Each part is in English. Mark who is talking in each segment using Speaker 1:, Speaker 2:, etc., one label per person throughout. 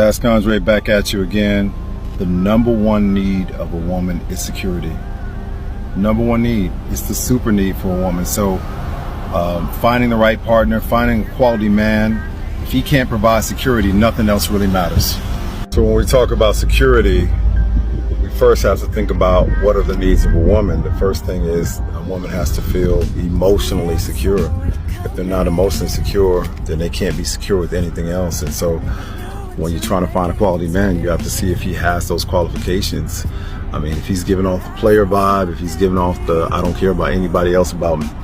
Speaker 1: Ask Andre back at you again. The number one need of a woman is security. Number one need. It's the super need for a woman. So finding the right partner, finding a quality man, if he can't provide security, nothing else really matters. So when we talk about security, we first have to think about what are the needs of a woman. The first thing is a woman has to feel emotionally secure. If they're not emotionally secure, then they can't be secure with anything else. And so when you're trying to find a quality man, you have to see if he has those qualifications. I mean, if he's giving off the player vibe, if he's giving off the I don't care about anybody else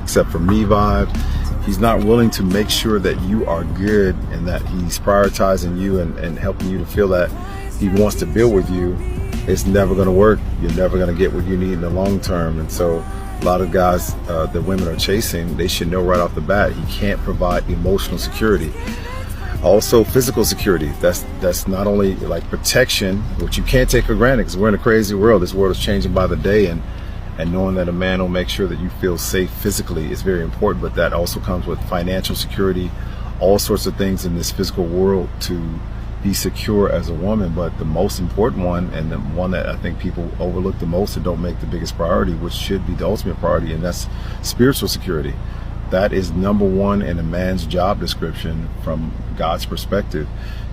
Speaker 1: except for me vibe, he's not willing to make sure that you are good and that he's prioritizing you and helping you to feel that he wants to build with you, it's never going to work. You're never going to get what you need in the long term. And so a lot of guys that women are chasing, they should know right off the bat, he can't provide emotional security. Also physical security. That's not only like protection, which you can't take for granted because we're in a crazy world. This world is changing by the day, and knowing that a man will make sure that you feel safe physically is very important, but that also comes with financial security, all sorts of things in this physical world to be secure as a woman. But the most important one, and the one that I think people overlook the most and don't make the biggest priority, which should be the ultimate priority, and that's spiritual security. That is number one in a man's job description from God's perspective.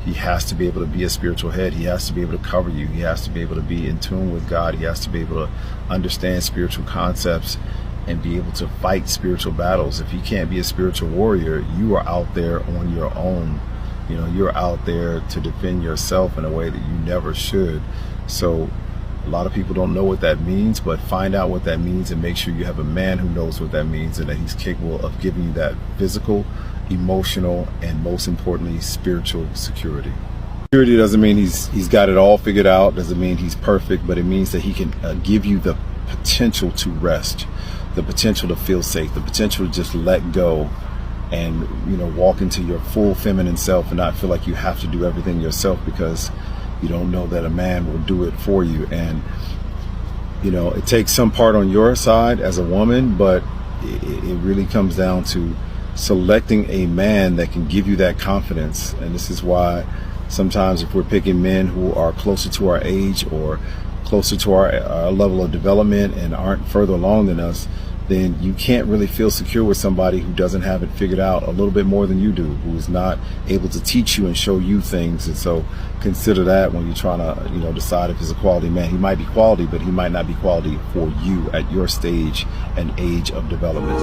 Speaker 1: He has to be able to be a spiritual head. He has to be able to cover you. He has to be able to be in tune with God. He has to be able to understand spiritual concepts and be able to fight spiritual battles. If he can't be a spiritual warrior, you are out there on your own. You know, you're out there to defend yourself in a way that you never should. So a lot of people don't know what that means, but find out what that means and make sure you have a man who knows what that means and that he's capable of giving you that physical, emotional, and most importantly, spiritual security. Security doesn't mean he's got it all figured out, doesn't mean he's perfect, but it means that he can give you the potential to rest, the potential to feel safe, the potential to just let go and, you know, walk into your full feminine self and not feel like you have to do everything yourself because you don't know that a man will do it for you. And, you know, it takes some part on your side as a woman, but it really comes down to selecting a man that can give you that confidence. And this is why sometimes if we're picking men who are closer to our age or closer to our level of development and aren't further along than us, then you can't really feel secure with somebody who doesn't have it figured out a little bit more than you do, who is not able to teach you and show you things. And so consider that when you're trying to, you know, decide if he's a quality man. He might be quality, but he might not be quality for you at your stage and age of development.